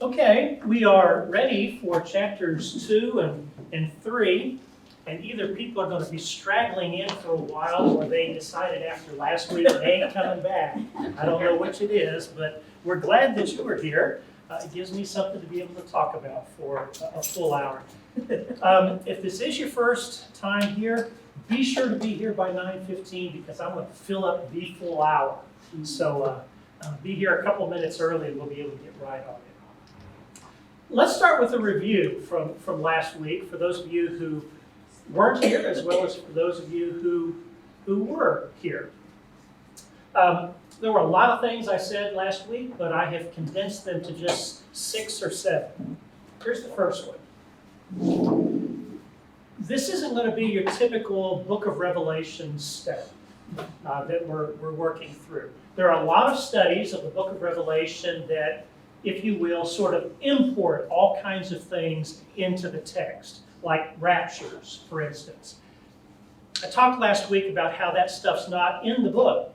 Okay, we are ready for chapters 2 and 3, and either people are going to be straggling in for a while, or they decided after last week they ain't coming back. I don't know which it is, but we're glad that you are here. It gives me something to be able to talk about for a full hour. If this is your first time here, be sure to be here by 9:15 because I'm going to fill up the full hour. So be here a couple minutes early and we'll be able to get right on it. Let's start with a review from last week for those of you who weren't here, as well as for those of you who were here. There were a lot of things I said last week, but I have condensed them to just 6 or 7. Here's the first one. This isn't going to be your typical Book of Revelation study that we're working through. There are a lot of studies of the Book of Revelation that, if you will, sort of import all kinds of things into the text, like raptures, for instance. I talked last week about how that stuff's not in the book,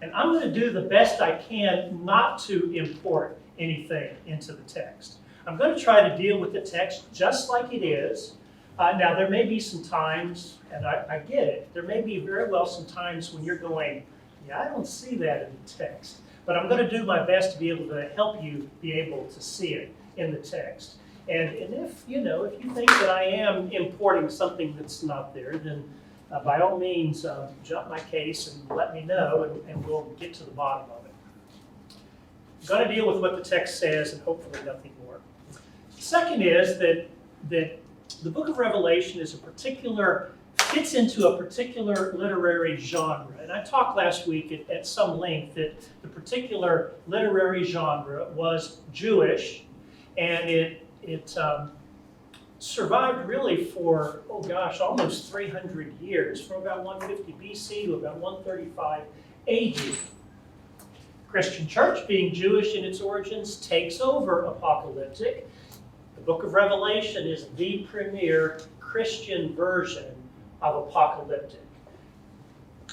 and I'm going to do the best I can not to import anything into the text. I'm going to try to deal with the text just like it is. Now, there may be some times, and I get it, there may be very well some times when you're going, yeah, I don't see that in the text. But I'm going to do my best to be able to help you be able to see it in the text. And if you think that I am importing something that's not there, then by all means, jump my case and let me know, and we'll get to the bottom of it. I'm going to deal with what the text says and hopefully nothing more. Second is that the book of Revelation fits into a particular literary genre. And I talked last week at some length that the particular literary genre was Jewish, and it survived really for, almost 300 years, from about 150 BC to about 135 AD. Christian church, being Jewish in its origins, takes over apocalyptic. The book of Revelation is the premier Christian version of apocalyptic.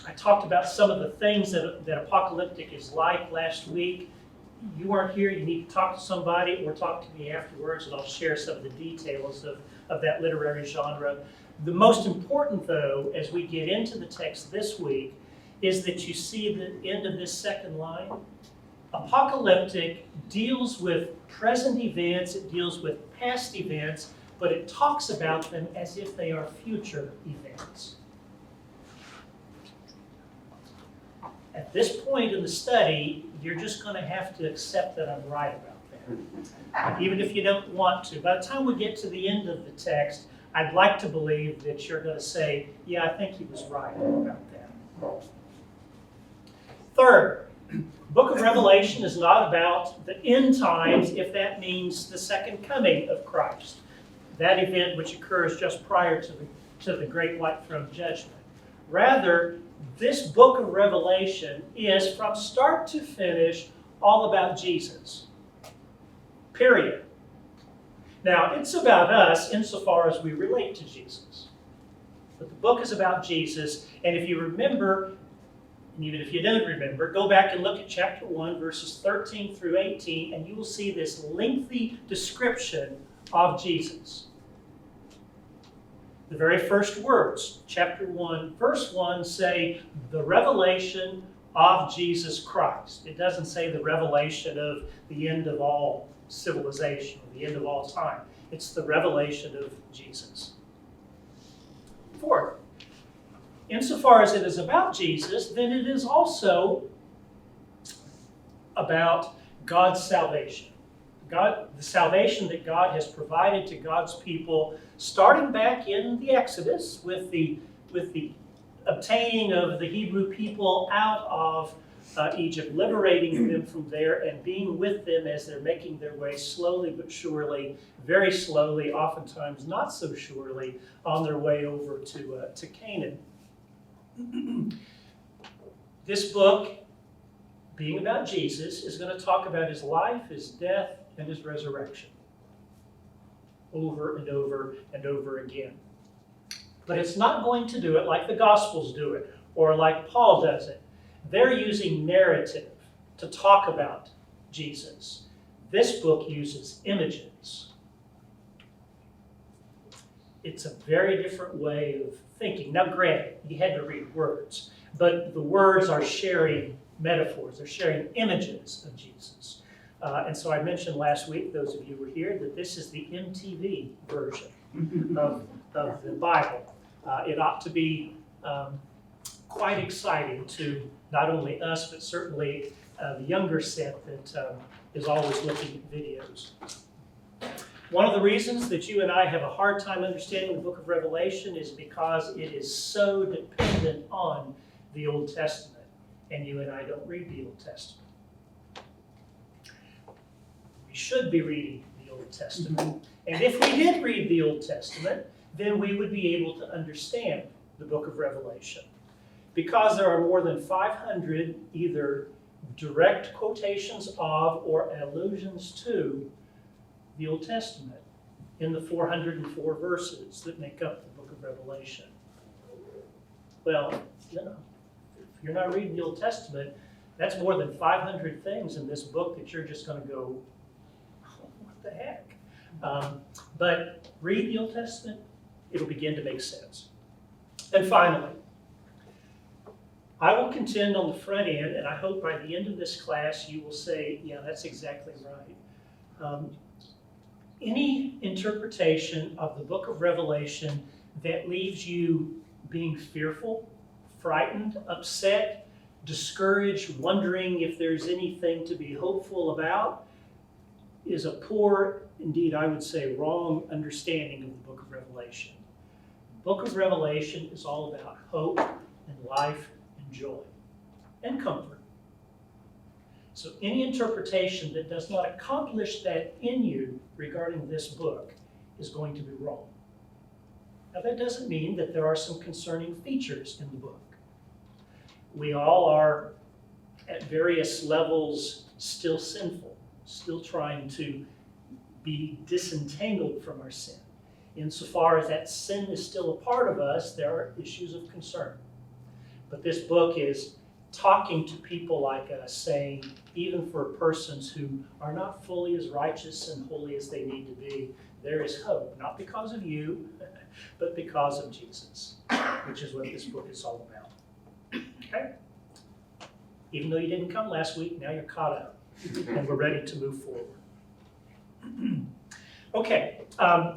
I talked about some of the things that apocalyptic is like last week. You weren't here, you need to talk to somebody or talk to me afterwards, and I'll share some of the details of that literary genre. The most important, though, as we get into the text this week, is that you see the end of this second line. Apocalyptic deals with present events, it deals with past events, but it talks about them as if they are future events. At this point in the study, you're just going to have to accept that I'm right about that, even if you don't want to. By the time we get to the end of the text, I'd like to believe that you're going to say, yeah, I think he was right about that. Third, the book of Revelation is not about the end times, if that means the second coming of Christ, that event which occurs just prior to the great white throne judgment. Rather, this book of Revelation is, from start to finish, all about Jesus. Period. Now, it's about us insofar as we relate to Jesus. But the book is about Jesus, and if you remember, and even if you don't remember, go back and look at chapter 1, verses 13 through 18, and you will see this lengthy description of Jesus. The very first words, chapter 1, verse 1, say the revelation of Jesus Christ. It doesn't say the revelation of the end of all civilization, the end of all time. It's the revelation of Jesus. Fourth, insofar as it is about Jesus, then it is also about God's salvation. The salvation that God has provided to God's people, starting back in the Exodus with the obtaining of the Hebrew people out of Egypt, liberating them from there and being with them as they're making their way slowly but surely, very slowly, oftentimes not so surely, on their way over to Canaan. This book, being about Jesus, is going to talk about his life, his death, and his resurrection over and over and over again. But it's not going to do it like the Gospels do it or like Paul does it. They're using narrative to talk about Jesus. This book uses images. It's a very different way of thinking. Now, granted, you had to read words, but the words are sharing metaphors. They're sharing images of Jesus. And so I mentioned last week, those of you who were here, that this is the MTV version of the Bible. It ought to be quite exciting to not only us, but certainly the younger set that is always looking at videos. One of the reasons that you and I have a hard time understanding the book of Revelation is because it is so dependent on the Old Testament, and you and I don't read the Old Testament. We should be reading the Old Testament, and if we did read the Old Testament, then we would be able to understand the book of Revelation. Because there are more than 500 either direct quotations of or allusions to the Old Testament in the 404 verses that make up the book of Revelation. Well, if you're not reading the Old Testament, that's more than 500 things in this book that you're just going to go, what the heck? But read the Old Testament, it'll begin to make sense. And finally, I will contend on the front end, and I hope by the end of this class you will say, yeah, that's exactly right. Any interpretation of the book of Revelation that leaves you being fearful, frightened, upset, discouraged, wondering if there's anything to be hopeful about, is a poor, indeed I would say wrong understanding of the book of Revelation. The book of Revelation is all about hope and life and joy and comfort. So any interpretation that does not accomplish that in you regarding this book is going to be wrong. Now that doesn't mean that there are some concerning features in the book. We all are at various levels still sinful, still trying to be disentangled from our sin. Insofar as that sin is still a part of us, there are issues of concern. But this book is talking to people like us, saying, even for persons who are not fully as righteous and holy as they need to be, there is hope, not because of you, but because of Jesus, which is what this book is all about. Okay? Even though you didn't come last week, now you're caught up, and we're ready to move forward. Okay,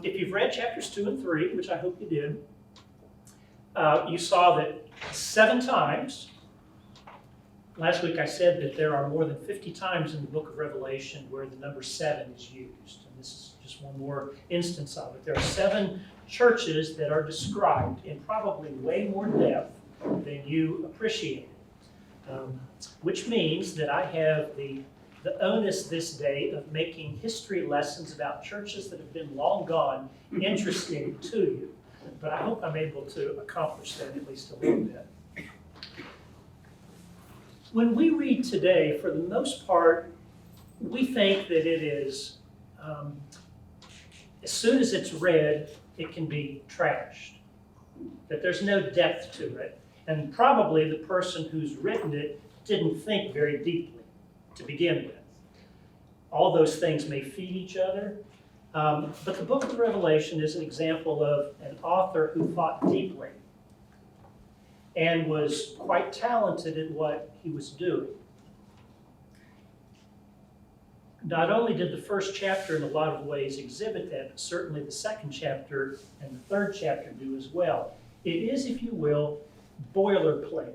if you've read chapters 2 and 3, which I hope you did, you saw that 7 times. Last week I said that there are more than 50 times in the book of Revelation where the number 7 is used. And this is just one more instance of it. There are 7 churches that are described in probably way more depth than you appreciated. Which means that I have the onus this day of making history lessons about churches that have been long gone interesting to you. But I hope I'm able to accomplish that at least a little bit. When we read today, for the most part, we think that it is, as soon as it's read, it can be trashed. That there's no depth to it. And probably the person who's written it didn't think very deeply to begin with. All those things may feed each other. But the book of Revelation is an example of an author who thought deeply and was quite talented at what he was doing. Not only did the first chapter in a lot of ways exhibit that, but certainly the second chapter and the third chapter do as well. It is, if you will, boilerplate.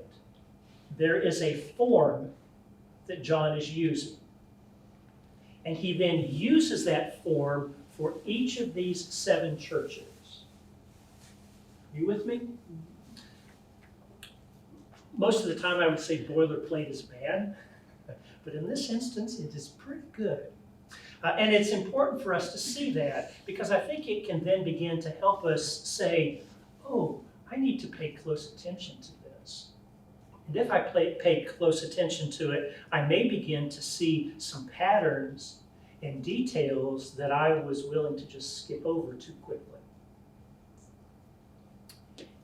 There is a form that John is using. And he then uses that form for each of these 7 churches. Are you with me? Most of the time I would say boilerplate is bad, but in this instance it is pretty good. And it's important for us to see that because I think it can then begin to help us say, oh, I need to pay close attention to this. And if I pay close attention to it, I may begin to see some patterns and details that I was willing to just skip over too quickly.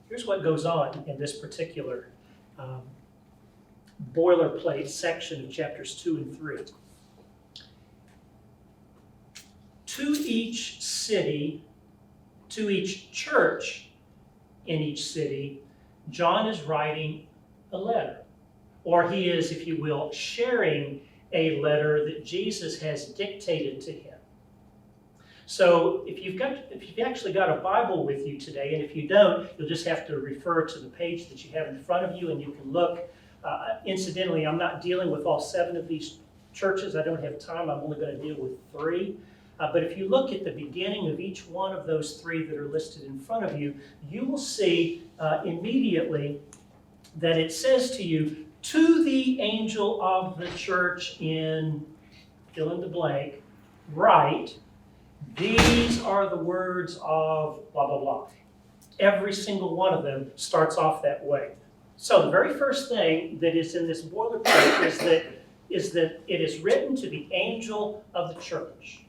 Here's what goes on in this particular boilerplate section of chapters 2 and 3. to each city, to each church in each city, John is writing a letter. Or he is, if you will, sharing a letter that Jesus has dictated to him. So if you've actually got a Bible with you today, and if you don't, you'll just have to refer to the page that you have in front of you, and you can look. Incidentally, I'm not dealing with all 7 of these churches. I don't have time. I'm only going to deal with 3. But if you look at the beginning of each one of those 3 that are listed in front of you, you will see immediately that it says to you, to the angel of the church in fill in the blank, write, these are the words of blah, blah, blah. Every single one of them starts off that way. So the very first thing that is in this boilerplate is that it is written to the angel of the church.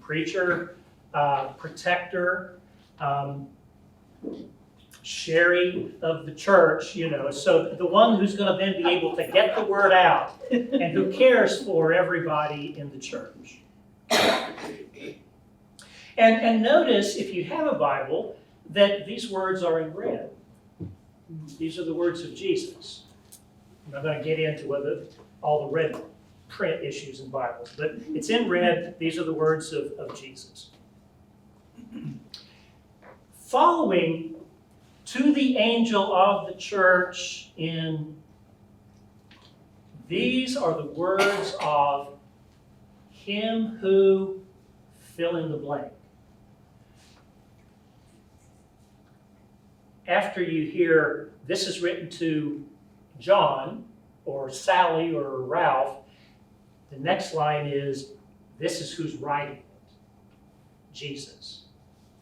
Preacher, protector, Sherry of the church, so the one who's going to then be able to get the word out and who cares for everybody in the church. And notice, if you have a Bible, that these words are in red. These are the words of Jesus. I'm not going to get into whether all the red print issues in Bibles, but it's in red. These are the words of Jesus. Following to the angel of the church in, these are the words of him who fill in the blank. After you hear, this is written to John, or Sally, or Ralph, the next line is, this is who's writing it. Jesus.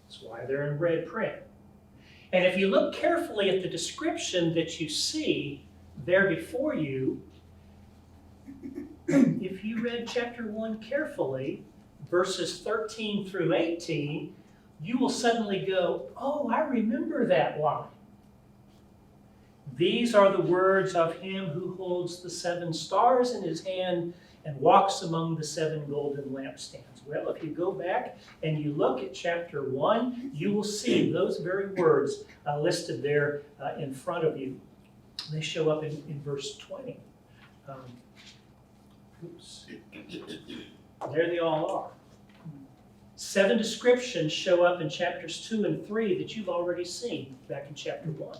That's why they're in red print. And if you look carefully at the description that you see there before you, if you read chapter 1 carefully, verses 13 through 18, you will suddenly go, oh, I remember that line. These are the words of him who holds the 7 stars in his hand and walks among the 7 golden lampstands. Well, if you go back and you look at chapter 1, you will see those very words listed there in front of you. They show up in verse 20. There they all are. 7 descriptions show up in chapters 2 and 3 that you've already seen back in chapter 1.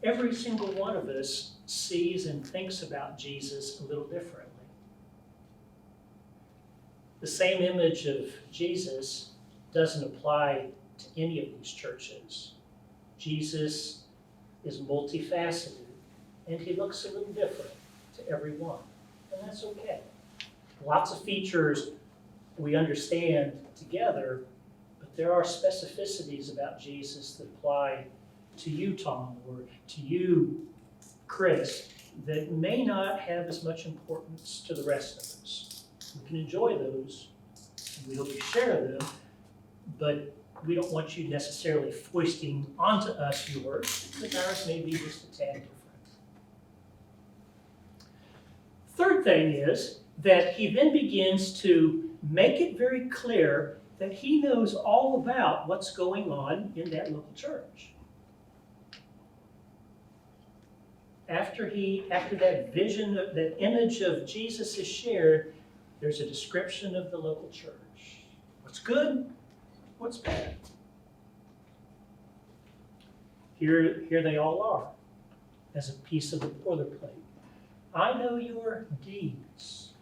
Every single one of us sees and thinks about Jesus a little differently. The same image of Jesus doesn't apply to any of these churches. Jesus is multifaceted, and he looks a little different to every one, and that's okay. Lots of features we understand together, but there are specificities about Jesus that apply to you, Tom, or to you, Chris, that may not have as much importance to the rest of us. We can enjoy those, and we hope you share them, but we don't want you necessarily foisting onto us yours, because ours may be just a tad different. Third thing is that he then begins to make it very clear that he knows all about what's going on in that local church. After that vision, that image of Jesus is shared, there's a description of the local church. What's good? What's bad? Here they all are, as a piece of the boilerplate. I know your deeds,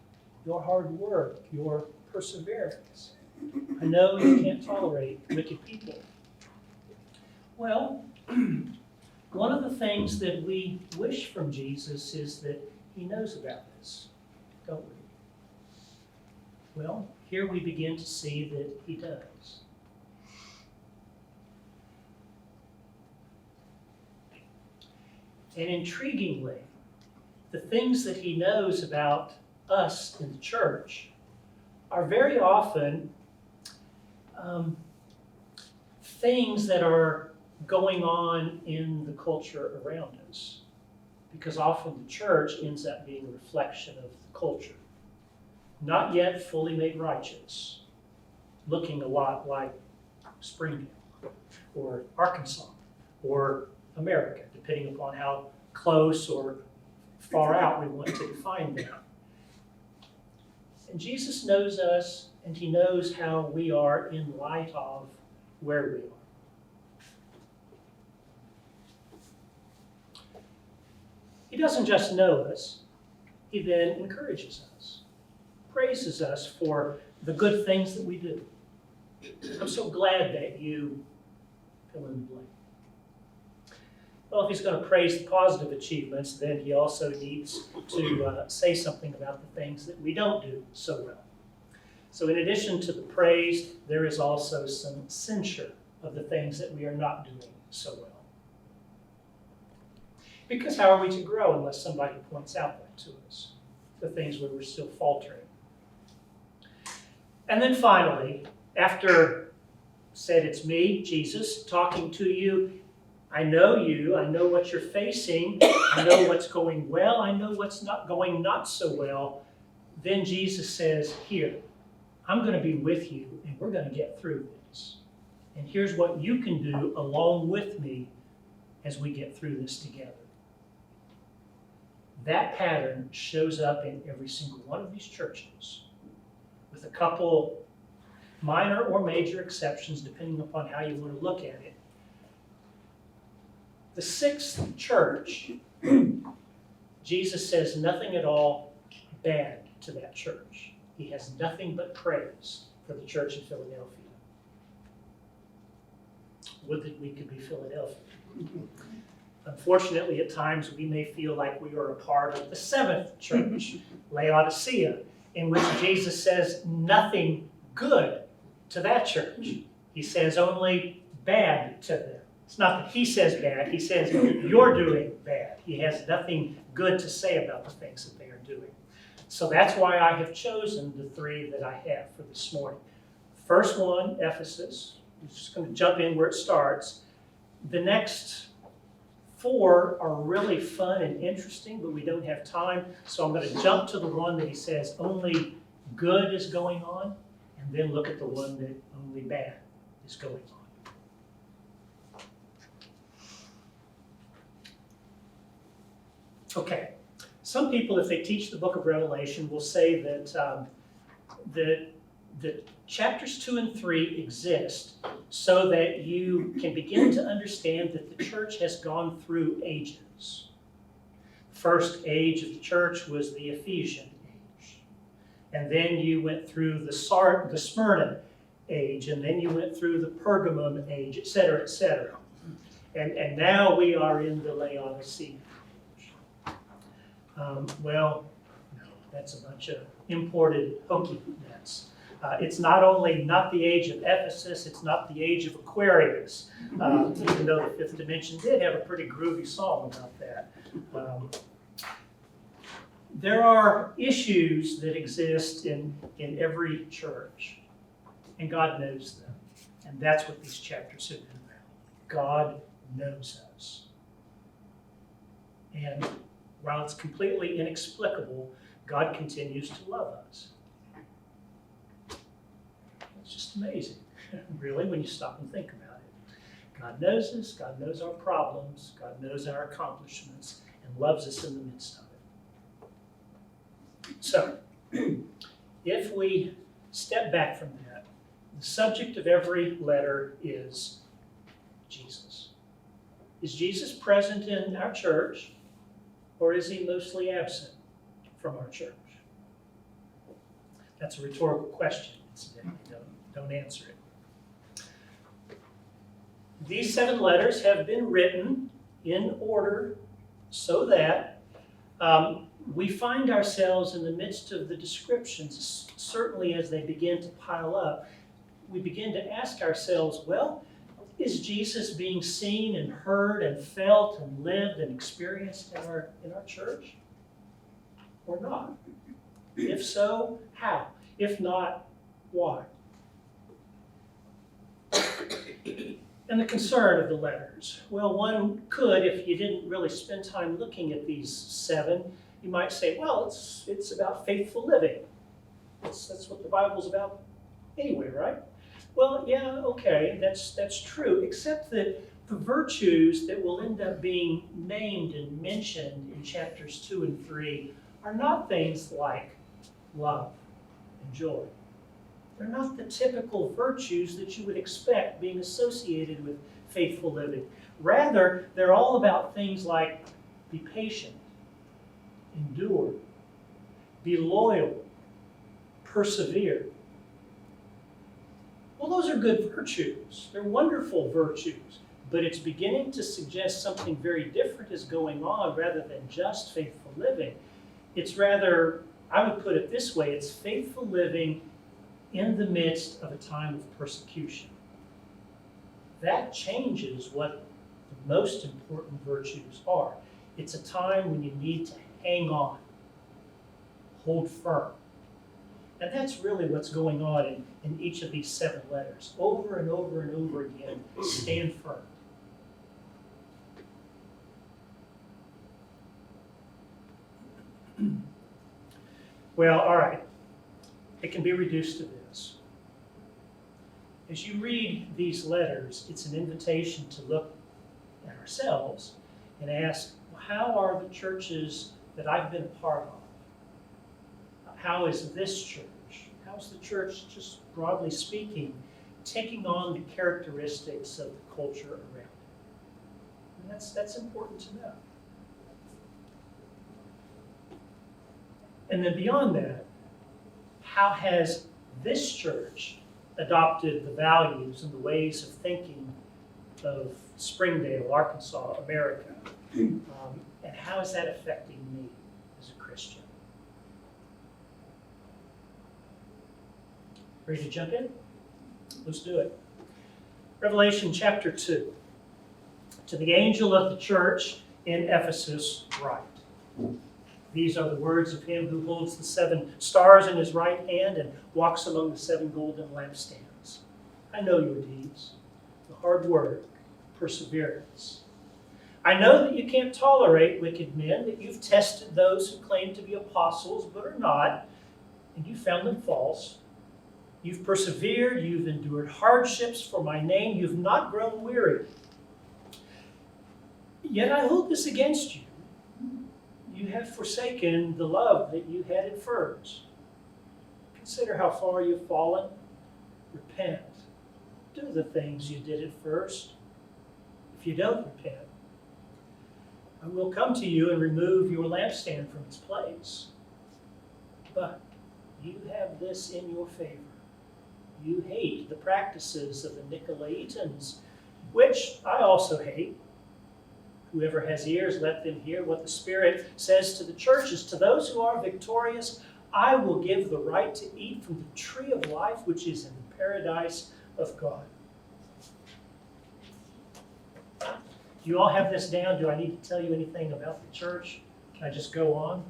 your hard work, your perseverance. I know you can't tolerate wicked people. Well, one of the things that we wish from Jesus is that he knows about this, don't we? Well, here we begin to see that he does. And intriguingly, the things that he knows about us in the church are very often things that are going on in the culture around us. Because often the church ends up being a reflection of the culture. Not yet fully made righteous, looking a lot like Springdale or Arkansas or America, depending upon how close or far out we want to define that. And Jesus knows us, and he knows how we are in light of where we are. He doesn't just know us, he then encourages us, praises us for the good things that we do. I'm so glad that you fill in the blank. Well, if he's going to praise the positive achievements, then he also needs to say something about the things that we don't do so well. So in addition to the praise, there is also some censure of the things that we are not doing so well. Because how are we to grow unless somebody points out that to us, the things where we're still faltering? And then finally, after said it's me, Jesus, talking to you, I know you, I know what you're facing, I know what's going well, I know what's not going not so well. Then Jesus says, here, I'm going to be with you and we're going to get through this. And here's what you can do along with me as we get through this together. That pattern shows up in every single one of these churches, with a couple minor or major exceptions depending upon how you want to look at it. The sixth church, Jesus says nothing at all bad to that church. He has nothing but praise for the church in Philadelphia. Would that we could be Philadelphia. Unfortunately, at times we may feel like we are a part of the seventh church, Laodicea, in which Jesus says nothing good to that church. He says only bad to them. It's not that he says bad, he says you're doing bad. He has nothing good to say about the things that they are doing. So that's why I have chosen the three that I have for this morning. First one, Ephesus. I'm just going to jump in where it starts. The next four are really fun and interesting, but we don't have time. So I'm going to jump to the one that he says only good is going on, and then look at the one that only bad is going on. Okay, some people, if they teach the book of Revelation, will say that that chapters 2 and 3 exist so that you can begin to understand that the church has gone through ages. The first age of the church was the Ephesian age. And then you went through the Smyrna age, and then you went through the Pergamum age, etc., etc. And now we are in the Laodicea age. Well, no, that's a bunch of imported hokiness. It's not only not the age of Ephesus, it's not the age of Aquarius, even though the Fifth Dimension did have a pretty groovy song about that. There are issues that exist in every church, and God knows them. And that's what these chapters have been about. God knows us. And while it's completely inexplicable, God continues to love us. It's just amazing, really, when you stop and think about it. God knows us, God knows our problems, God knows our accomplishments, and loves us in the midst of it. So, if we step back from that, the subject of every letter is Jesus. Is Jesus present in our church, or is he mostly absent from our church? That's a rhetorical question, incidentally. Don't answer it. These 7 letters have been written in order so that we find ourselves in the midst of the descriptions, certainly as they begin to pile up. We begin to ask ourselves, well, is Jesus being seen and heard and felt and lived and experienced in our church? Or not? If so, how? If not, why? And the concern of the letters. Well, one could, if you didn't really spend time looking at these 7, you might say, well, it's about faithful living. That's what the Bible's about anyway, right? Well, yeah, okay, that's true, except that the virtues that will end up being named and mentioned in chapters 2 and 3 are not things like love and joy. They're not the typical virtues that you would expect being associated with faithful living. Rather, they're all about things like be patient, endure, be loyal, persevere. Well, those are good virtues. They're wonderful virtues. But it's beginning to suggest something very different is going on rather than just faithful living. It's rather, I would put it this way, it's faithful living in the midst of a time of persecution. That changes what the most important virtues are. It's a time when you need to hang on, hold firm. And that's really what's going on in each of these 7 letters. Over and over and over again, stand firm. Well, all right. It can be reduced to this. As you read these letters, it's an invitation to look at ourselves and ask, how are the churches that I've been a part of? How is this church? How's the church, just broadly speaking, taking on the characteristics of the culture around it? And that's important to know. And then beyond that, how has this church adopted the values and the ways of thinking of Springdale, Arkansas, America? And how is that affecting me as a Christian? Ready to jump in? Let's do it. Revelation chapter 2. To the angel of the church in Ephesus write. These are the words of him who holds the 7 stars in his right hand and walks among the 7 golden lampstands. I know your deeds, the hard work, perseverance. I know that you can't tolerate wicked men, that you've tested those who claim to be apostles but are not, and you found them false. You've persevered, you've endured hardships for my name, you've not grown weary. Yet I hold this against you. You have forsaken the love that you had at first. Consider how far you've fallen. Repent. Do the things you did at first. If you don't repent, I will come to you and remove your lampstand from its place. But you have this in your favor. You hate the practices of the Nicolaitans, which I also hate. Whoever has ears, let them hear what the Spirit says to the churches. To those who are victorious, I will give the right to eat from the tree of life, which is in the paradise of God. Do you all have this down? Do I need to tell you anything about the church? Can I just go on?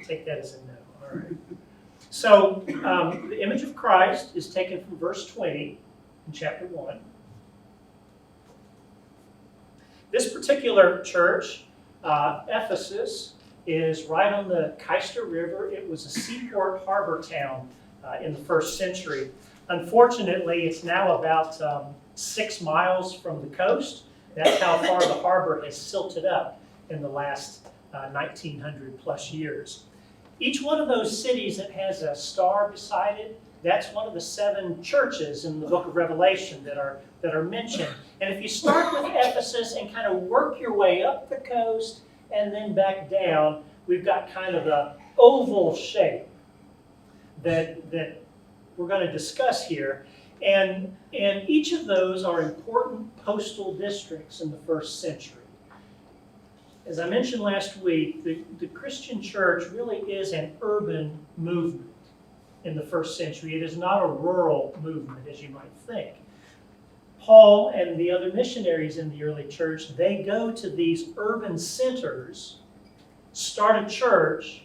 Take that as a no. All right. So, the image of Christ is taken from verse 20 in chapter 1. This particular church, Ephesus, is right on the Cayster River. It was a seaport harbor town in the 1st century. Unfortunately, it's now about 6 miles from the coast. That's how far the harbor has silted up in the last 1900 plus years. Each one of those cities that has a star beside it, that's one of the 7 churches in the book of Revelation that are mentioned. And if you start with Ephesus and kind of work your way up the coast and then back down, we've got kind of an oval shape that we're going to discuss here. And each of those are important postal districts in the 1st century. As I mentioned last week, the Christian church really is an urban movement in the 1st century. It is not a rural movement, as you might think. Paul and the other missionaries in the early church, they go to these urban centers, start a church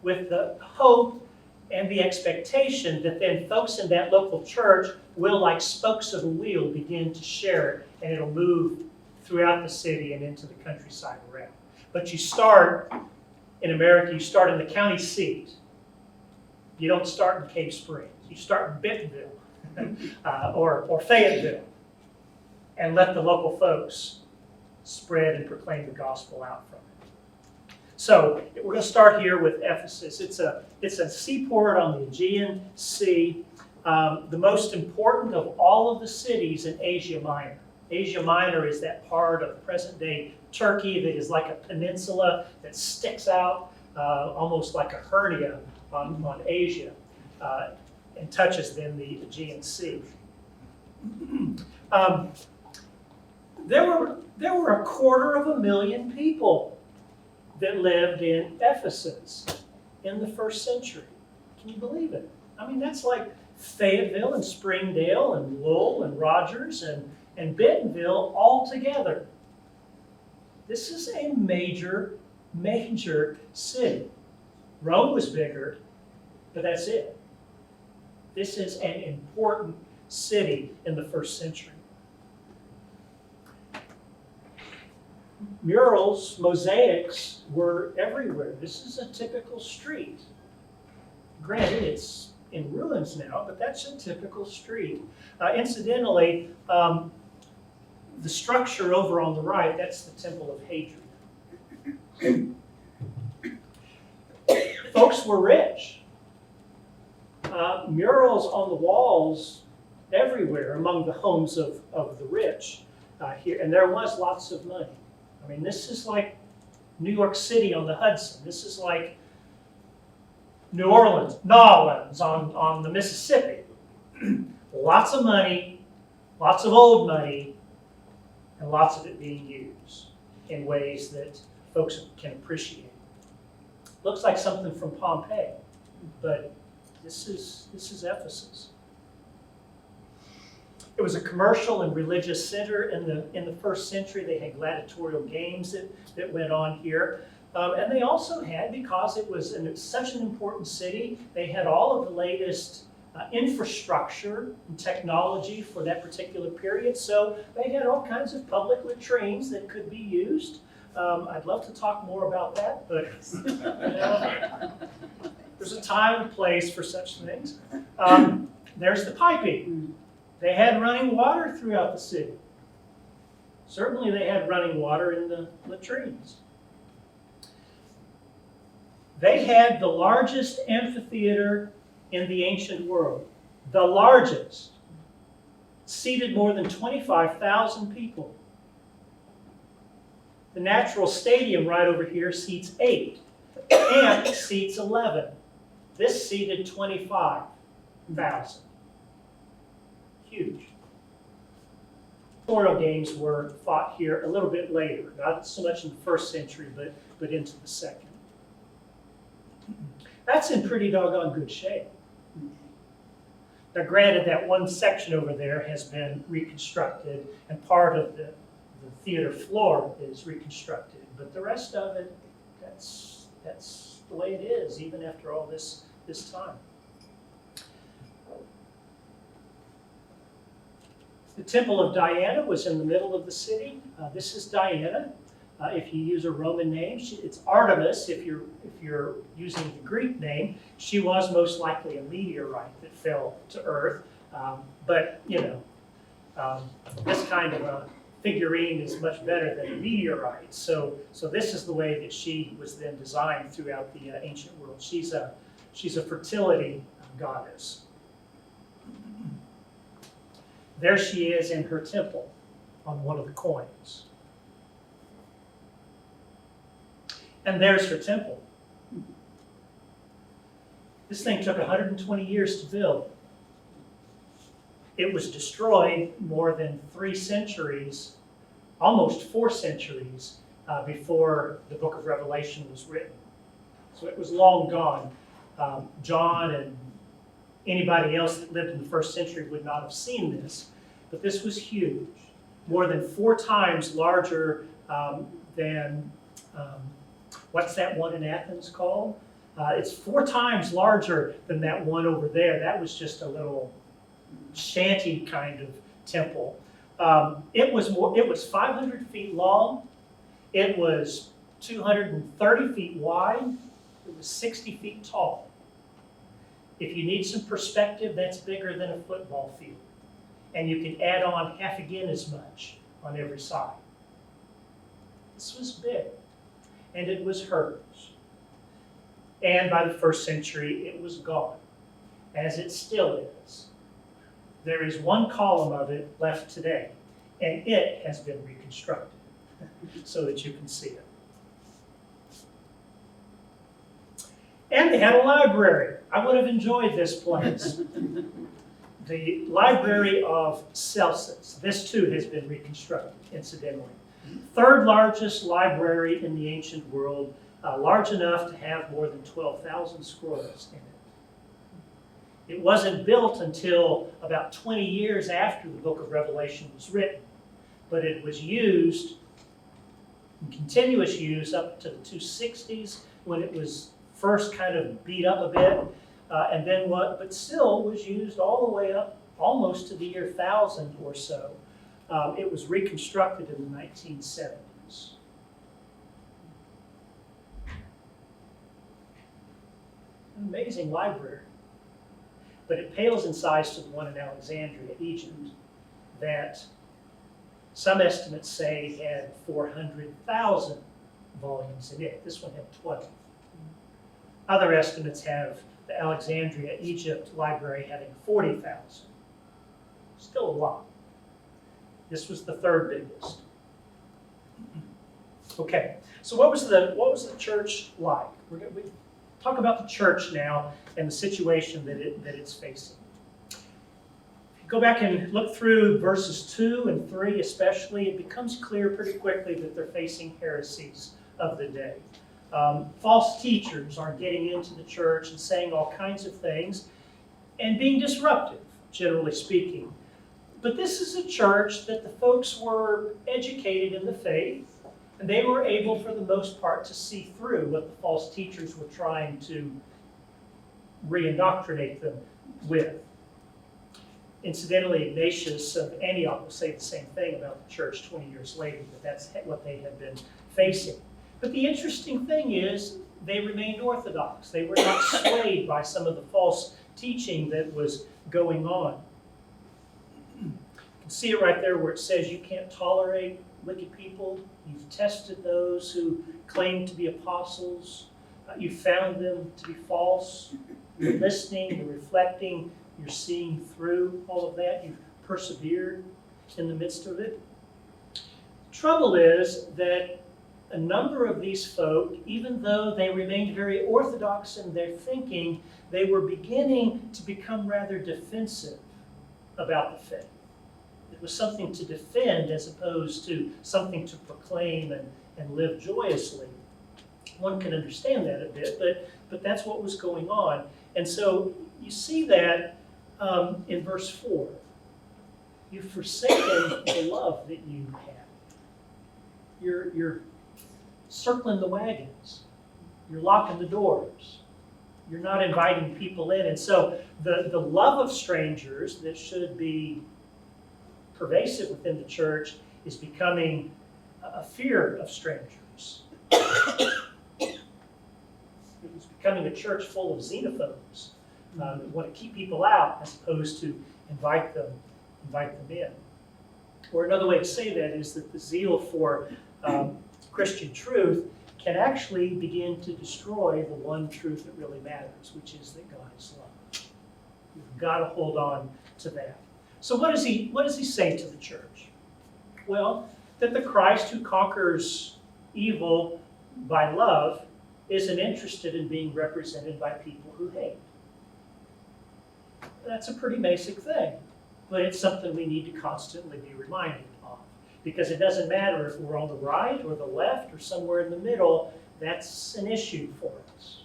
with the hope and the expectation that then folks in that local church will, like spokes of a wheel, begin to share it, and it'll move throughout the city and into the countryside around. But you start, in America, you start in the county seat. You don't start in Cave Springs. You start in Bentonville or Fayetteville, and let the local folks spread and proclaim the gospel out from it. So we're going to start here with Ephesus. It's a seaport on the Aegean Sea, the most important of all of the cities in Asia Minor. Asia Minor is that part of present-day Turkey that is like a peninsula that sticks out almost like a hernia on Asia and touches then the Aegean Sea. There were 250,000 people that lived in Ephesus in the first century. Can you believe it? I mean, that's like Fayetteville and Springdale and Lowell and Rogers and Bentonville all together. This is a major, major city. Rome was bigger, but that's it. This is an important city in the first century. Murals, mosaics were everywhere. This is a typical street. Granted, it's in ruins now, but that's a typical street. Incidentally, the structure over on the right, that's the Temple of Hadrian. Folks were rich. Murals on the walls everywhere among the homes of the rich here, and there was lots of money. I mean, this is like New York City on the Hudson. This is like New Orleans, on the Mississippi. Lots of money, lots of old money, and lots of it being used in ways that folks can appreciate. Looks like something from Pompeii, but this is Ephesus. It was a commercial and religious center in the first century. They had gladiatorial games that went on here. And they also had, because it was such an important city, they had all of the latest infrastructure and technology for that particular period. So they had all kinds of public latrines that could be used. I'd love to talk more about that, but there's a time and place for such things. There's the piping. They had running water throughout the city. Certainly they had running water in the latrines. They had the largest amphitheater in the ancient world. The largest. Seated more than 25,000 people. The natural stadium right over here seats 8. Amp seats 11. This seated 25,000. Huge. Memorial games were fought here a little bit later, not so much in the first century, but into the second. That's in pretty doggone good shape. Now granted, that one section over there has been reconstructed, and part of the theater floor is reconstructed, but the rest of it, that's the way it is, even after all this time. The Temple of Diana was in the middle of the city. This is Diana. If you use a Roman name, it's Artemis. If you're using the Greek name, she was most likely a meteorite that fell to Earth. But you know, this kind of a figurine is much better than a meteorite. So this is the way that she was then designed throughout the ancient world. She's a fertility goddess. There she is in her temple on one of the coins. And there's her temple. This thing took 120 years to build. It was destroyed more than 3 centuries, almost 4 centuries, before the book of Revelation was written. So it was long gone. John and anybody else that lived in the first century would not have seen this, but this was huge. More than 4 times larger than, what's that one in Athens called? It's 4 times larger than that one over there. That was just a little shanty kind of temple. It was 500 feet long. It was 230 feet wide. It was 60 feet tall. If you need some perspective, that's bigger than a football field. And you can add on half again as much on every side. This was big, and it was hers. And by the 1st century, it was gone, as it still is. There is one column of it left today, and it has been reconstructed so that you can see it. And they had a library. I would have enjoyed this place. The Library of Celsus. This too has been reconstructed, incidentally. 3rd largest library in the ancient world, large enough to have more than 12,000 scrolls in it. It wasn't built until about 20 years after the book of Revelation was written, but it was used, in continuous use, up to the 260s when it was first kind of beat up a bit, but still was used all the way up almost to the year 1000 or so. It was reconstructed in the 1970s. An amazing library, but it pales in size to the one in Alexandria, Egypt, that some estimates say had 400,000 volumes in it. This one had 12. Other estimates have the Alexandria, Egypt library having 40,000. Still a lot. This was the 3rd biggest. Okay, so what was the church like? We talk about the church now and the situation that it's facing. If you go back and look through verses 2 and 3 especially, it becomes clear pretty quickly that they're facing heresies of the day. False teachers are getting into the church and saying all kinds of things and being disruptive, generally speaking. But this is a church that the folks were educated in the faith, and they were able, for the most part, to see through what the false teachers were trying to re-indoctrinate them with. Incidentally, Ignatius of Antioch will say the same thing about the church 20 years later, that that's what they had been facing. But the interesting thing is they remained orthodox. They were not swayed by some of the false teaching that was going on. You can see it right there where it says you can't tolerate wicked people. You've tested those who claim to be apostles. You found them to be false. You're listening, you're reflecting, you're seeing through all of that. You've persevered in the midst of it. Trouble is that a number of these folk, even though they remained very orthodox in their thinking, they were beginning to become rather defensive about the faith. It was something to defend as opposed to something to proclaim and live joyously. One can understand that a bit, but that's what was going on. And so you see that in verse 4. You've forsaken the love that you had. You're circling the wagons. You're locking the doors. You're not inviting people in. And so the love of strangers that should be pervasive within the church is becoming a fear of strangers. It's becoming a church full of xenophobes who want to keep people out as opposed to invite them in. Or another way to say that is that the zeal for Christian truth can actually begin to destroy the one truth that really matters, which is that God is love. You've got to hold on to that. So what does he say to the church? Well, that the Christ who conquers evil by love isn't interested in being represented by people who hate. That's a pretty basic thing, but it's something we need to constantly be reminded of. Because it doesn't matter if we're on the right or the left or somewhere in the middle, that's an issue for us.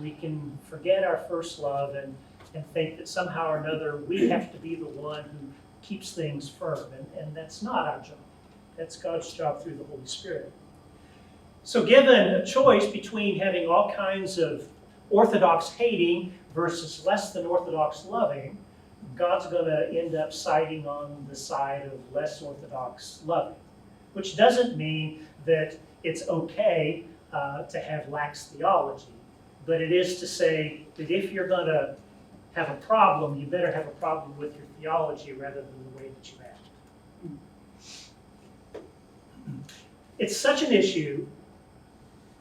We can forget our first love and think that somehow or another we have to be the one who keeps things firm, and that's not our job. That's God's job through the Holy Spirit. So given a choice between having all kinds of Orthodox hating versus less than Orthodox loving, God's going to end up siding on the side of less Orthodox loving, which doesn't mean that it's okay to have lax theology, but it is to say that if you're going to have a problem, you better have a problem with your theology rather than the way that you act. It's such an issue.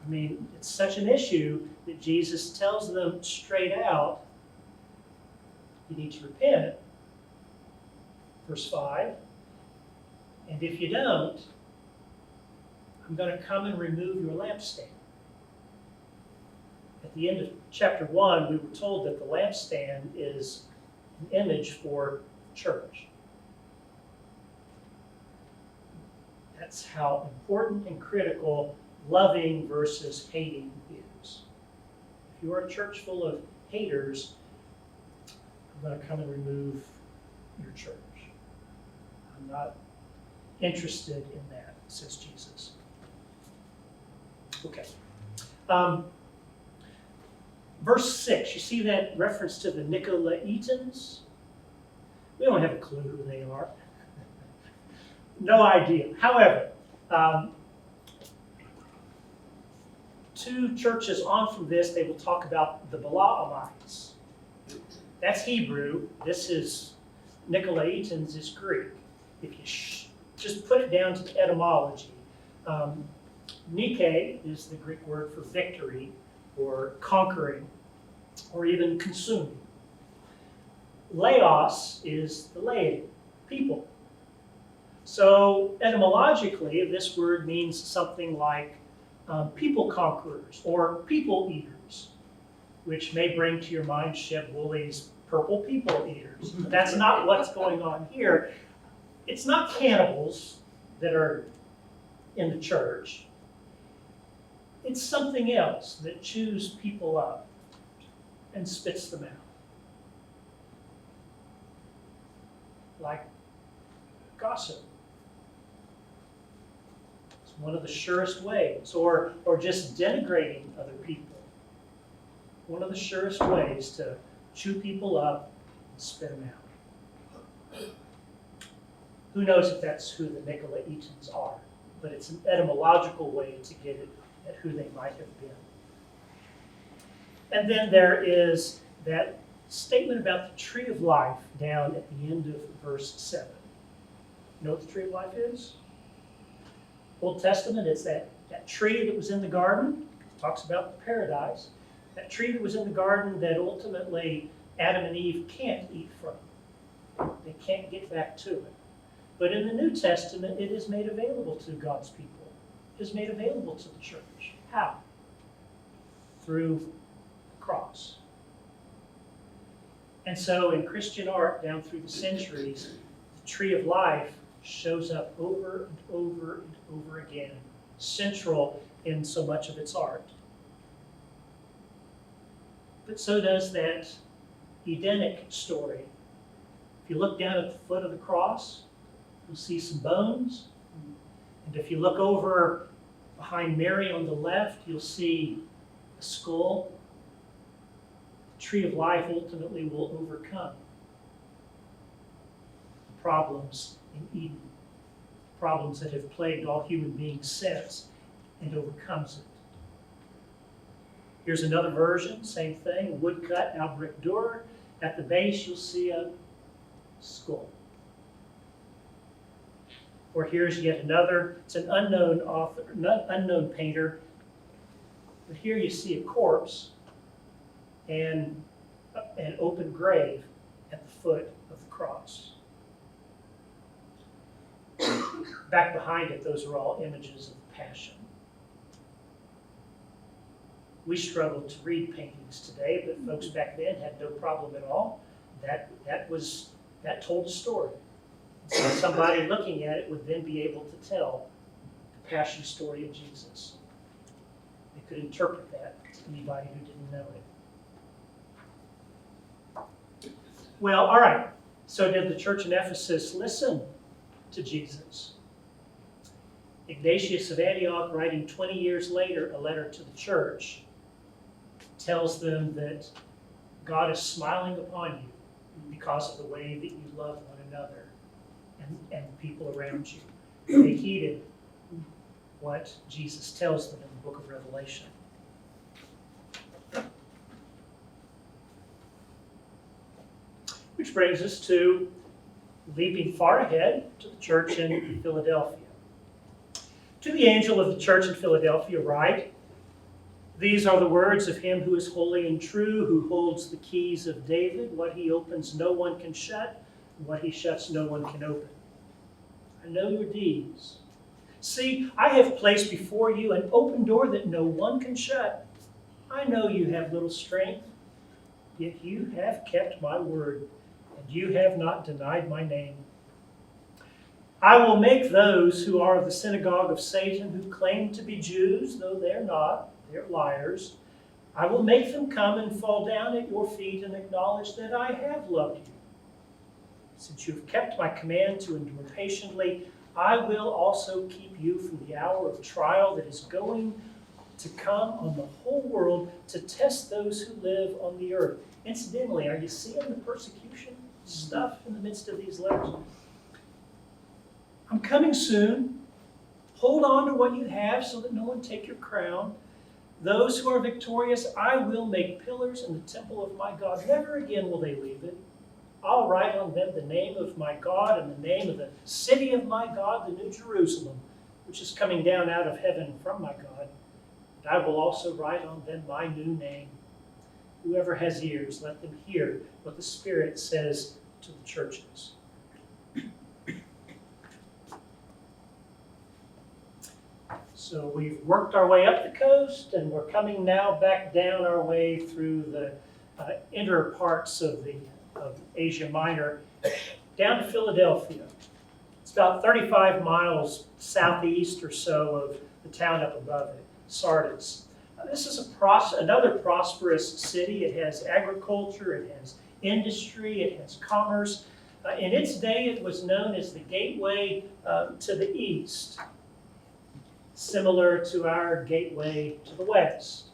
It's such an issue that Jesus tells them straight out, you need to repent. Verse 5, and if you don't, I'm going to come and remove your lampstand. At the end of chapter 1, we were told that the lampstand is an image for church. That's how important and critical loving versus hating is. If you're a church full of haters, I'm going to come and remove your church. I'm not interested in that, says Jesus. Okay. Verse 6, you see that reference to the Nicolaitans? We don't have a clue who they are. No idea. However, two churches on from this, they will talk about the Balaamites. That's Hebrew. This is Nicolaitans is Greek. If you just put it down to the etymology, Nike is the Greek word for victory or conquering or even consuming. Laos is the laity, people. So etymologically, this word means something like people conquerors or people eaters, which may bring to your mind Sheb Woolley's purple people eaters. But that's not what's going on here. It's not cannibals that are in the church. It's something else that chews people up and spits them out. Like gossip. It's one of the surest ways. Or just denigrating other people. One of the surest ways to chew people up and spit them out. Who knows if that's who the Nicolaitans are, but it's an etymological way to get it at who they might have been. And then there is that statement about the tree of life down at the end of verse 7. You know what the tree of life is? Old Testament, it's that tree that was in the garden. It talks about the paradise. That tree that was in the garden that ultimately Adam and Eve can't eat from. They can't get back to it. But in the New Testament, it is made available to God's people. It is made available to the church. How? Through the cross. And so in Christian art, down through the centuries, the tree of life shows up over and over and over again, central in so much of its art. But so does that Edenic story. If you look down at the foot of the cross, you'll see some bones. And if you look over behind Mary on the left, you'll see a skull. The tree of life ultimately will overcome the problems in Eden, problems that have plagued all human beings since, and overcomes it. Here's another version, same thing, woodcut, now brick door. At the base, you'll see a skull. Or here's yet another, it's an unknown author, unknown painter, but here you see a corpse and an open grave at the foot of the cross. Back behind it, those are all images of the Passion. We struggle to read paintings today, but folks back then had no problem at all. That told a story. So somebody looking at it would then be able to tell the Passion story of Jesus. They could interpret that to anybody who didn't know it. Well, all right. So did the church in Ephesus listen to Jesus? Ignatius of Antioch, writing 20 years later a letter to the church, tells them that God is smiling upon you because of the way that you love one another and people around you. They heeded what Jesus tells them in the book of Revelation. Which brings us to leaping far ahead to the church in Philadelphia. To the angel of the church in Philadelphia write, "These are the words of him who is holy and true, who holds the keys of David. What he opens no one can shut, and what he shuts no one can open. I know your deeds. See, I have placed before you an open door that no one can shut. I know you have little strength, yet you have kept my word, and you have not denied my name. I will make those who are of the synagogue of Satan, who claim to be Jews, though they're not, they're liars. I will make them come and fall down at your feet and acknowledge that I have loved you. Since you have kept my command to endure patiently, I will also keep you from the hour of trial that is going to come on the whole world to test those who live on the earth." Incidentally, are you seeing the persecution stuff in the midst of these letters? I'm coming soon. Hold on to what you have so that no one take your crown. Those who are victorious, I will make pillars in the temple of my God. Never again will they leave it. I'll write on them the name of my God and the name of the city of my God, the New Jerusalem, which is coming down out of heaven from my God. And I will also write on them my new name. Whoever has ears, let them hear what the Spirit says to the churches. So we've worked our way up the coast, and we're coming now back down our way through the inner parts of Asia Minor, down to Philadelphia. It's about 35 miles southeast or so of the town up above it, Sardis. This is another prosperous city. It has agriculture, it has industry, it has commerce. In its day, it was known as the gateway to the east, similar to our gateway to the west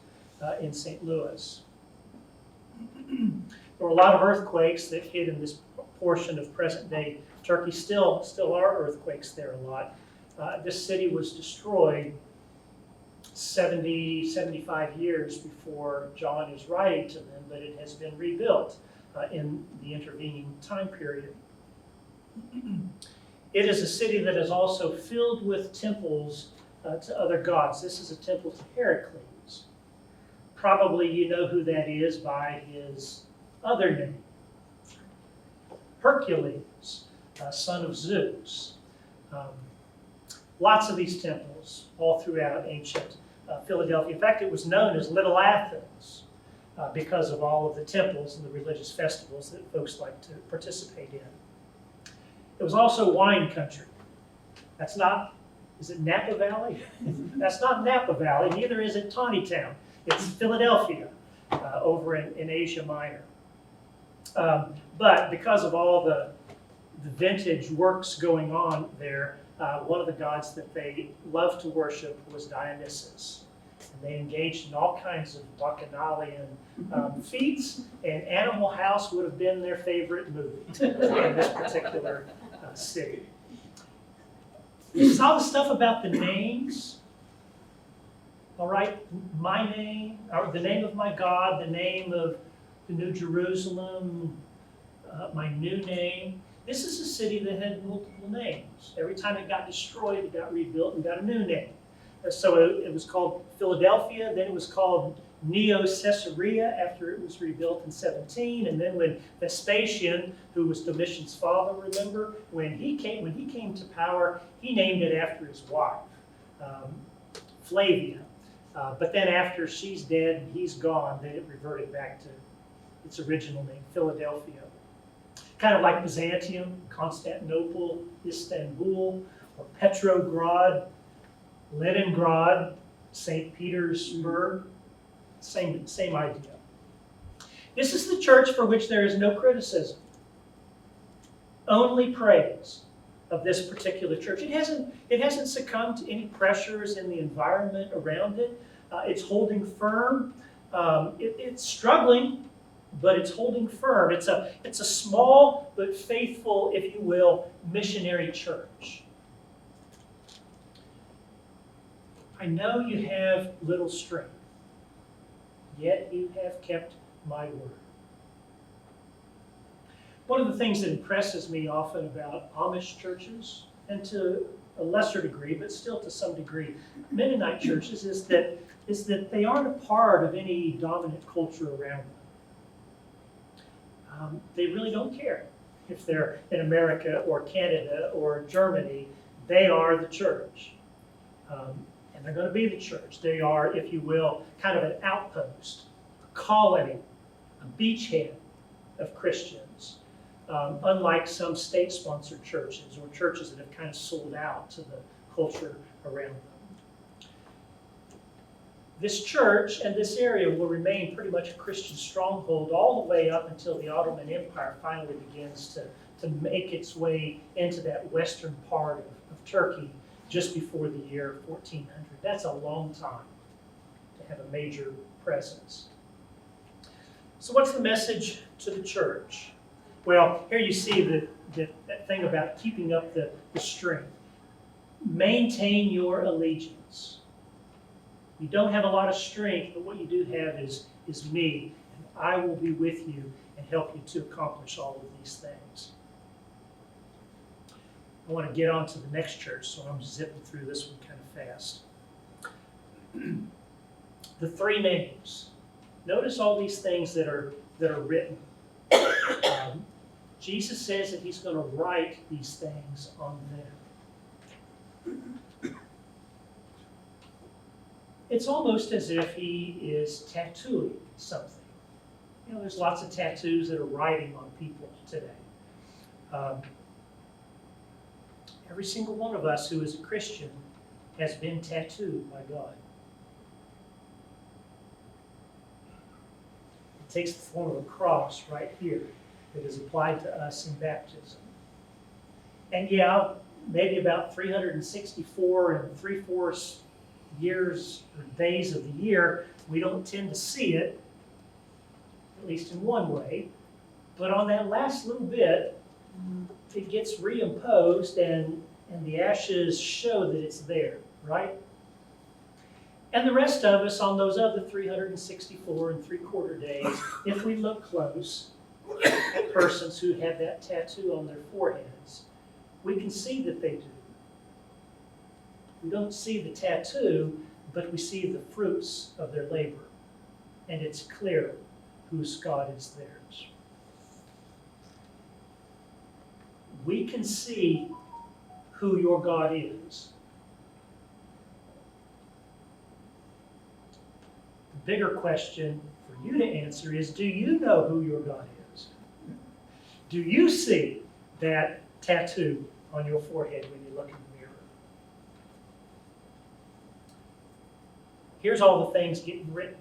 in St. Louis. There were a lot of earthquakes that hit in this portion of present-day Turkey. Still are earthquakes there a lot. This city was destroyed 75 years before John is writing to them, but it has been rebuilt in the intervening time period. It is a city that is also filled with temples to other gods. This is a temple to Heracles. Probably you know who that is by his other name, Hercules, son of Zeus. Lots of these temples all throughout ancient Philadelphia. In fact, it was known as Little Athens because of all of the temples and the religious festivals that folks like to participate in. It was also wine country. That's not, is it Napa Valley? That's not Napa Valley, neither is it Taneytown. It's Philadelphia over in Asia Minor. But because of all the vintage works going on there, one of the gods that they loved to worship was Dionysus. And they engaged in all kinds of bacchanalian feats, and Animal House would have been their favorite movie in this particular city. You saw the stuff about the names. All right, my name, or the name of my God, the name of the New Jerusalem, my new name. This is a city that had multiple names. Every time it got destroyed, it got rebuilt and got a new name. So it was called Philadelphia, then it was called Neo-Caesarea after it was rebuilt in 17, and then when Vespasian, who was Domitian's father, remember, when he came to power, he named it after his wife, Flavia. But then after she's dead and he's gone, then it reverted back to its original name, Philadelphia. Kind of like Byzantium, Constantinople, Istanbul, or Petrograd, Leningrad, St. Petersburg, same idea. This is the church for which there is no criticism, only praise. of this particular church. It hasn't succumbed to any pressures in the environment around it. It's holding firm. It's struggling, but it's holding firm. It's a small but faithful, if you will, missionary church. I know you have little strength, yet you have kept my word. One of the things that impresses me often about Amish churches, and to a lesser degree, but still to some degree, Mennonite churches, is that they aren't a part of any dominant culture around them. They really don't care if they're in America or Canada or Germany. They are the church. And they're going to be the church. They are, if you will, kind of an outpost, a colony, a beachhead of Christians. Unlike some state-sponsored churches or churches that have kind of sold out to the culture around them. This church and this area will remain pretty much a Christian stronghold all the way up until the Ottoman Empire finally begins to make its way into that western part of Turkey just before the year 1400. That's a long time to have a major presence. So what's the message to the church? Well, here you see that thing about keeping up the strength. Maintain your allegiance. You don't have a lot of strength, but what you do have is me, and I will be with you and help you to accomplish all of these things. I want to get on to the next church, so I'm zipping through this one kind of fast. The three names. Notice all these things that are written. Jesus says that he's going to write these things on them. It's almost as if he is tattooing something. You know, there's lots of tattoos that are writing on people today. Every single one of us who is a Christian has been tattooed by God. It takes the form of a cross right here that is applied to us in baptism. And yeah, maybe about 364 3/4 years or days of the year, we don't tend to see it, at least in one way. But on that last little bit, it gets reimposed and the ashes show that it's there, right? And the rest of us on those other 364 3/4 days, if we look close at persons who have that tattoo on their foreheads, we can see that they do. We don't see the tattoo, but we see the fruits of their labor. And it's clear whose God is theirs. We can see who your God is. The bigger question for you to answer is, do you know who your God is? Do you see that tattoo on your forehead when you look in the mirror? Here's all the things getting written.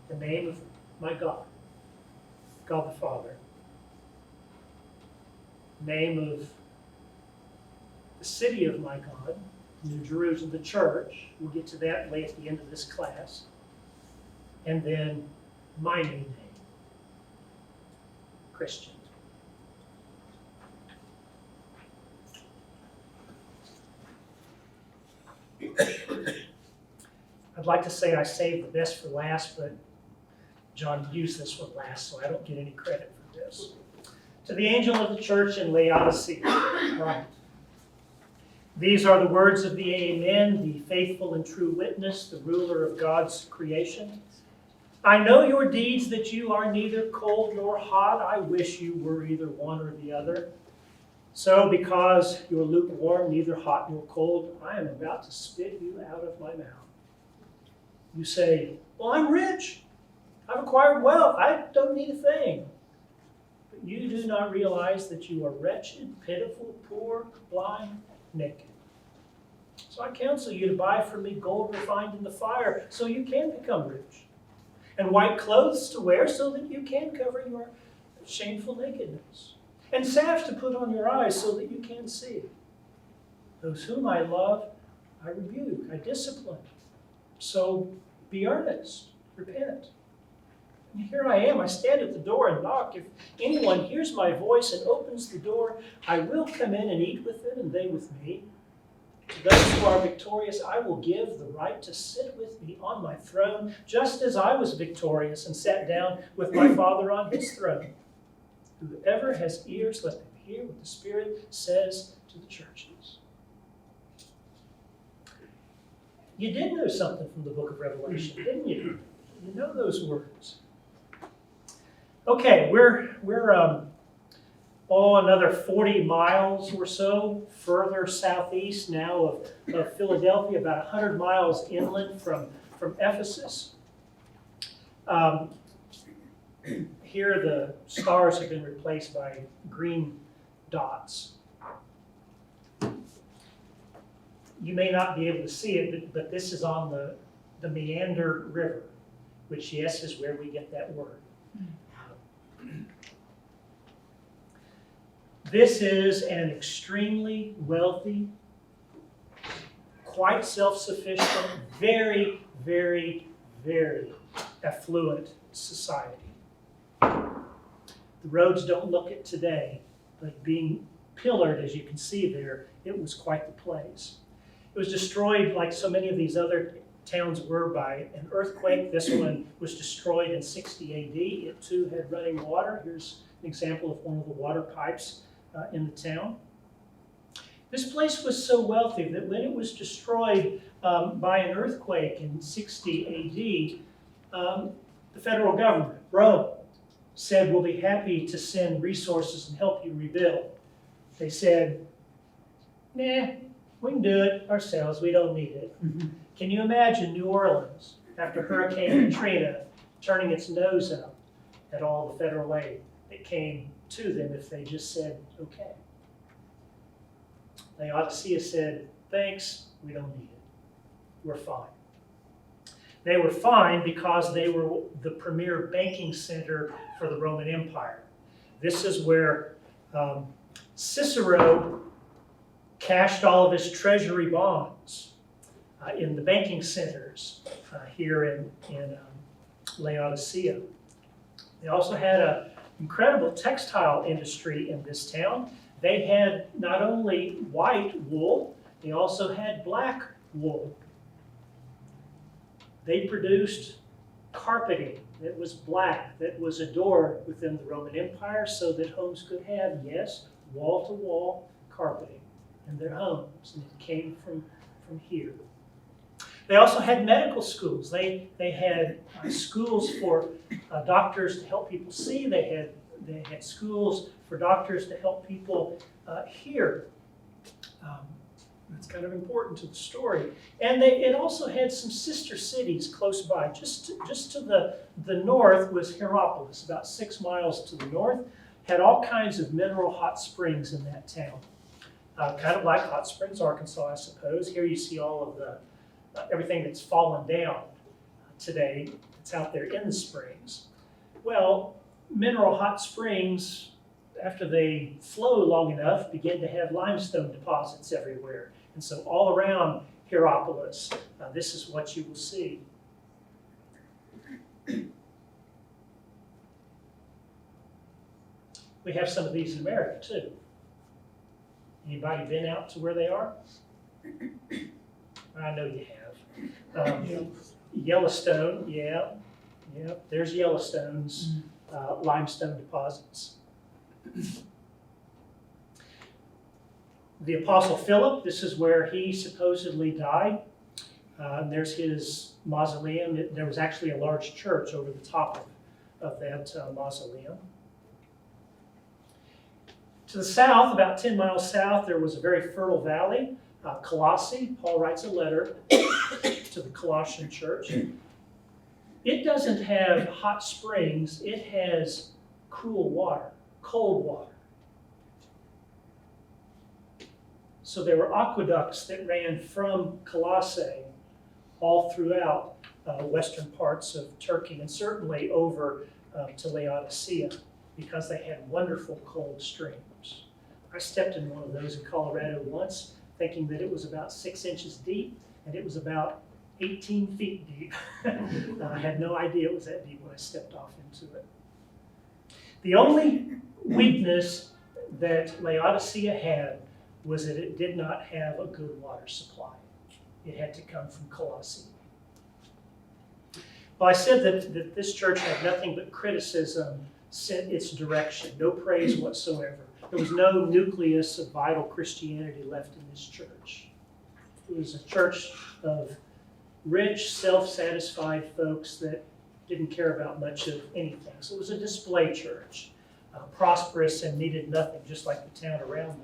The name of my God, God the Father. Name of the city of my God, New Jerusalem, the church. We'll get to that late at the end of this class. And then my new name, Christian. I'd like to say I saved the best for last, but John used this one last, so I don't get any credit for this. To the angel of the church in Laodicea, right. These are the words of the Amen, the faithful and true witness, the ruler of God's creation. I know your deeds, that you are neither cold nor hot. I wish you were either one or the other. So because you're lukewarm, neither hot nor cold, I am about to spit you out of my mouth. You say, well, I'm rich. I've acquired wealth. I don't need a thing. But you do not realize that you are wretched, pitiful, poor, blind, naked. So I counsel you to buy from me gold refined in the fire, so you can become rich, and white clothes to wear, so that you can cover your shameful nakedness, and salve to put on your eyes so that you can see. Those whom I love, I rebuke, I discipline. So be earnest, repent. And here I am, I stand at the door and knock. If anyone hears my voice and opens the door, I will come in and eat with them and they with me. To those who are victorious, I will give the right to sit with me on my throne, just as I was victorious and sat down with my Father on his throne. Whoever has ears, let them hear what the Spirit says to the churches. You did know something from the book of Revelation, didn't you? You know those words. Okay, we're another 40 miles or so further southeast now of Philadelphia, about 100 miles inland from Ephesus. Here the stars have been replaced by green dots. You may not be able to see it, but this is on the Meander River, which, yes, is where we get that word. This is an extremely wealthy, quite self-sufficient, very, very, very affluent society. The roads don't look it today, but being pillared, as you can see there, it was quite the place. It was destroyed, like so many of these other towns were, by an earthquake. This one was destroyed in 60 AD. It too had running water. Here's an example of one of the water pipes in the town. This place was so wealthy that when it was destroyed by an earthquake in 60 AD, the federal government, Rome, said, we'll be happy to send resources and help you rebuild. They said, nah, we can do it ourselves. We don't need it. Can you imagine New Orleans, after Hurricane Katrina, turning its nose up at all the federal aid that came to them if they just said, okay? Laodicea said, thanks, we don't need it. We're fine. They were fine because they were the premier banking center for the Roman Empire. This is where Cicero cashed all of his treasury bonds in the banking centers here in Laodicea. They also had an incredible textile industry in this town. They had not only white wool, they also had black wool. They produced carpeting that was black, that was adored within the Roman Empire so that homes could have, yes, wall-to-wall carpeting in their homes, and it came from here. They also had medical schools. They had schools for doctors to help people see. They had schools for doctors to help people hear. That's kind of important to the story. And it also had some sister cities close by. Just to the north was Hierapolis, about 6 miles to the north. Had all kinds of mineral hot springs in that town. Kind of like Hot Springs, Arkansas, I suppose. Here you see all of the everything that's fallen down today. It's out there in the springs. Well, mineral hot springs, after they flow long enough, begin to have limestone deposits everywhere. And so all around Hierapolis, this is what you will see. We have some of these in America too. Anybody been out to where they are? I know you have. Yellowstone, yeah. There's Yellowstone's limestone deposits. The Apostle Philip, this is where he supposedly died. There's his mausoleum. There was actually a large church over the top of that mausoleum. To the south, about 10 miles south, there was a very fertile valley, Colossae. Paul writes a letter to the Colossian church. It doesn't have hot springs. It has cool water, cold water. So there were aqueducts that ran from Colossae all throughout western parts of Turkey, and certainly over to Laodicea. because they had wonderful cold streams. I stepped in one of those in Colorado once, thinking that it was about 6 inches deep, and it was about 18 feet deep. I had no idea it was that deep when I stepped off into it. The only weakness that Laodicea had was that it did not have a good water supply. It had to come from Colossae. Well, I said that this church had nothing but criticism sent its direction, no praise whatsoever. There was no nucleus of vital Christianity left in this church. It was a church of rich, self-satisfied folks that didn't care about much of anything. So it was a display church, prosperous and needed nothing, just like the town around them.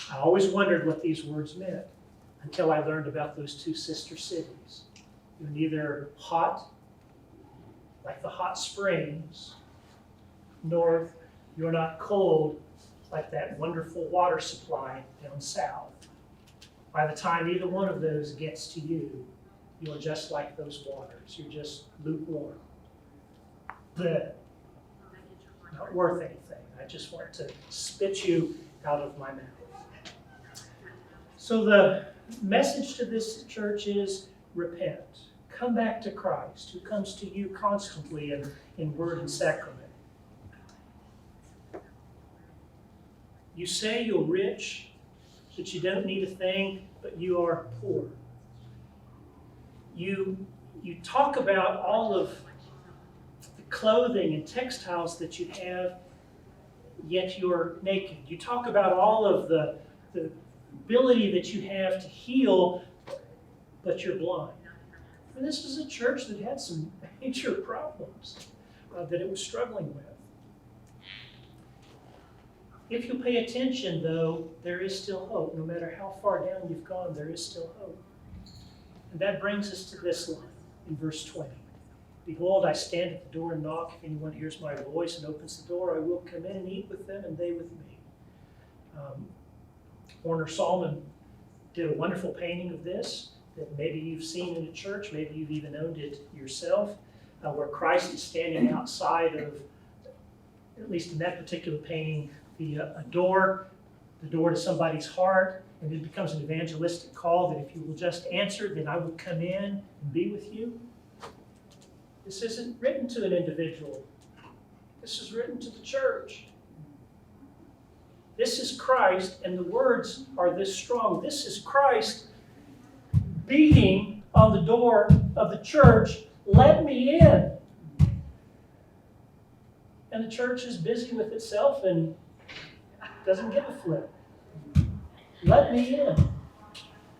I always wondered what these words meant until I learned about those two sister cities. You're neither hot, like the hot springs, nor you're not cold, like that wonderful water supply down south. By the time either one of those gets to you, you're just like those waters. You're just lukewarm. Bleh. Not worth anything. I just want to spit you out of my mouth. So the message to this church is repent. Come back to Christ, who comes to you constantly in word and sacrament. You say you're rich, that you don't need a thing, but you are poor. You talk about all of the clothing and textiles that you have, yet you're naked. You talk about all of the ability that you have to heal, but you're blind. And this is a church that had some major problems that it was struggling with. If you pay attention, though, there is still hope. No matter how far down you've gone, there is still hope. And that brings us to this line in verse 20. Behold, I stand at the door and knock. If anyone hears my voice and opens the door, I will come in and eat with them and they with me. Warner Salmon did a wonderful painting of this that maybe you've seen in a church, maybe you've even owned it yourself, where Christ is standing outside of, at least in that particular painting, the door to somebody's heart, and it becomes an evangelistic call that if you will just answer, then I will come in and be with you. This isn't written to an individual. This is written to the church. This is Christ, and the words are this strong. This is Christ beating on the door of the church, let me in. And the church is busy with itself and doesn't give a flip. Let me in.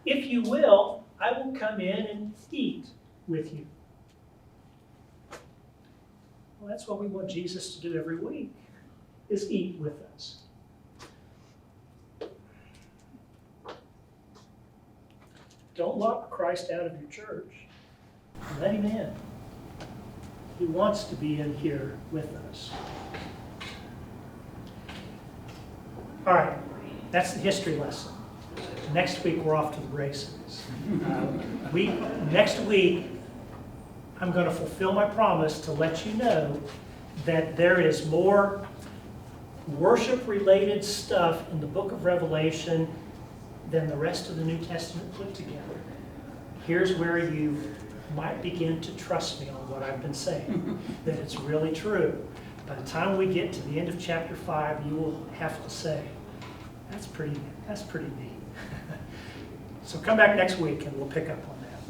If you will, I will come in and eat with you. Well, that's what we want Jesus to do every week, is eat with us. Don't lock Christ out of your church. Let him in. He wants to be in here with us. All right, that's the history lesson. Next week, we're off to the races. Next week, I'm going to fulfill my promise to let you know that there is more worship-related stuff in the book of Revelation than the rest of the New Testament put together. Here's where you might begin to trust me on what I've been saying, that it's really true. By the time we get to the end of chapter 5, you will have to say, that's pretty neat. So come back next week and we'll pick up on that.